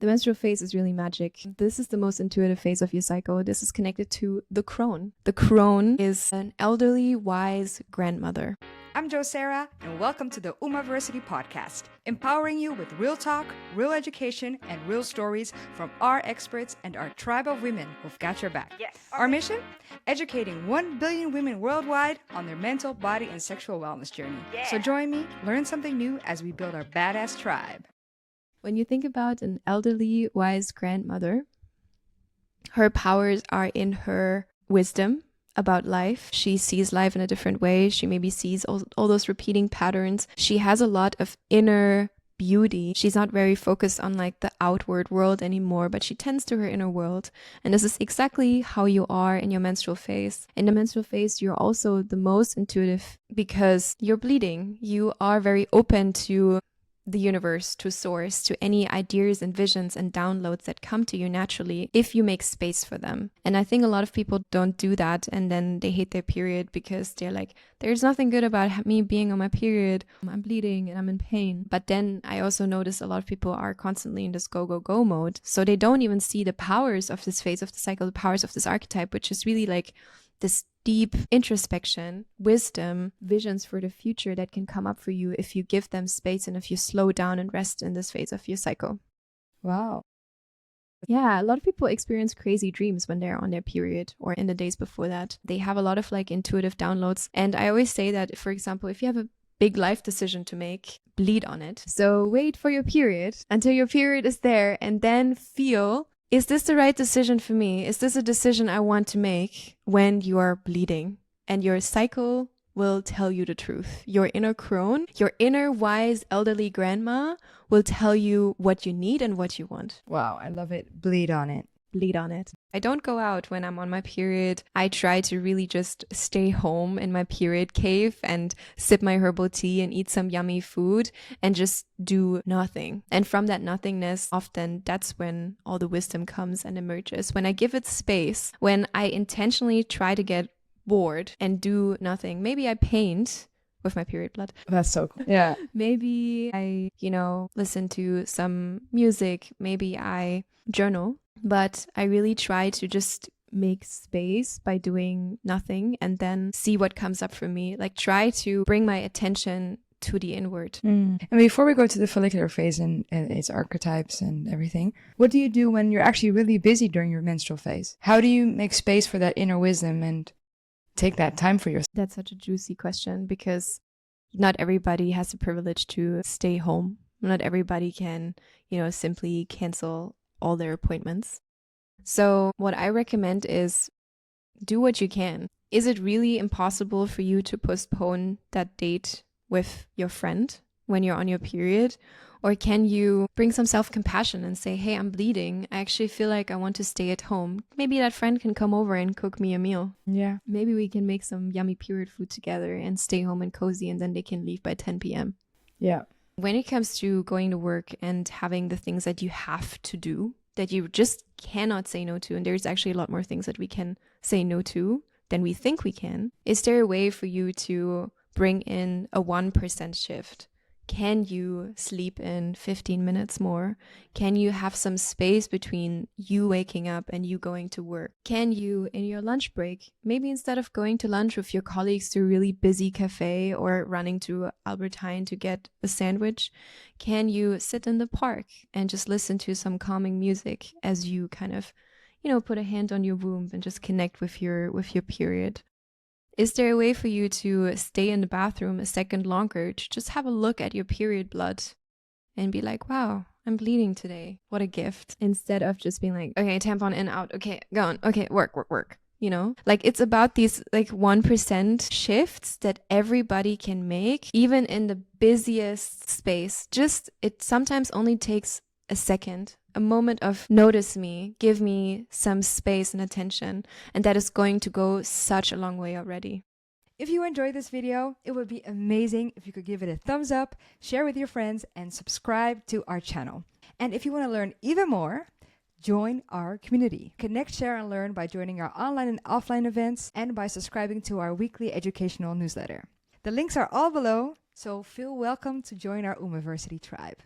The menstrual phase is really magic. This is the most intuitive phase of your cycle. This is connected to the crone. The crone is an elderly, wise grandmother. I'm Jo Sarah, and welcome to the Umaversity podcast, empowering you with real talk, real education, and real stories from our experts and our tribe of women who've got your back. Yes. Our mission? Educating 1 billion women worldwide on their mental, body, and sexual wellness journey. Yeah. So join me, learn something new as we build our badass tribe. When you think about an elderly, wise grandmother, her powers are in her wisdom about life. She sees life in a different way. She maybe sees all those repeating patterns. She has a lot of inner beauty. She's not very focused on like the outward world anymore, but she tends to her inner world. And this is exactly how you are in your menstrual phase. In the menstrual phase, you're also the most intuitive because you're bleeding. You are very open to the universe, to source, to any ideas and visions and downloads that come to you naturally if you make space for them. And I think a lot of people don't do that, and then they hate their period because they're like, there's nothing good about me being on my period. I'm bleeding and I'm in pain. But then I also notice a lot of people are constantly in this go, go, go mode. So they don't even see the powers of this phase of the cycle, the powers of this archetype, which is really like this deep introspection, wisdom, visions for the future that can come up for you if you give them space and if you slow down and rest in this phase of your cycle. Wow. Yeah, a lot of people experience crazy dreams when they're on their period or in the days before that. They have a lot of like intuitive downloads. And I always say that, for example, if you have a big life decision to make, bleed on it. So wait for your period until your period is there and then feel, is this the right decision for me? Is this a decision I want to make when you are bleeding? And your cycle will tell you the truth. Your inner crone, your inner wise elderly grandma will tell you what you need and what you want. Wow, I love it. Bleed on it. Bleed on it. I don't go out when I'm on my period. I try to really just stay home in my period cave and sip my herbal tea and eat some yummy food and just do nothing. And from that nothingness, often that's when all the wisdom comes and emerges. When I give it space, when I intentionally try to get bored and do nothing. Maybe I paint with my period blood. That's so cool. Yeah. Maybe I, listen to some music. Maybe I journal. But I really try to just make space by doing nothing and then see what comes up for me. Like try to bring my attention to the inward. And before we go to the follicular phase and its archetypes and everything, what do you do when you're actually really busy during your menstrual phase? How do you make space for that inner wisdom and take that time for yourself? That's such a juicy question because not everybody has the privilege to stay home. Not everybody can, simply cancel all their appointments. So what I recommend is do what you can. Is it really impossible for you to postpone that date with your friend when you're on your period? Or can you bring some self-compassion and say, hey, I'm bleeding. I actually feel like I want to stay at home. Maybe that friend can come over and cook me a meal. Yeah. Maybe we can make some yummy period food together and stay home and cozy, and then they can leave by 10 p.m. Yeah. When it comes to going to work and having the things that you have to do, that you just cannot say no to, and there's actually a lot more things that we can say no to than we think we can, is there a way for you to bring in a 1% shift? Can you sleep in 15 minutes more? Can you have some space between you waking up and you going to work? Can you, in your lunch break, maybe instead of going to lunch with your colleagues to a really busy cafe or running to Albert Heijn to get a sandwich, can you sit in the park and just listen to some calming music as you kind of, put a hand on your womb and just connect with your period? Is there a way for you to stay in the bathroom a second longer to just have a look at your period blood and be like, wow, I'm bleeding today. What a gift. Instead of just being like, okay, tampon in, out. Okay, go on. Okay, work. Like it's about these like 1% shifts that everybody can make, even in the busiest space. Just, it sometimes only takes a second, a moment of notice me, give me some space and attention, and that is going to go such a long way already. If you enjoyed this video, it would be amazing if you could give it a thumbs up, share with your friends, and subscribe to our channel. And if you want to learn even more, join our community. Connect, share, and learn by joining our online and offline events and by subscribing to our weekly educational newsletter. The links are all below, so feel welcome to join our Umaversity tribe.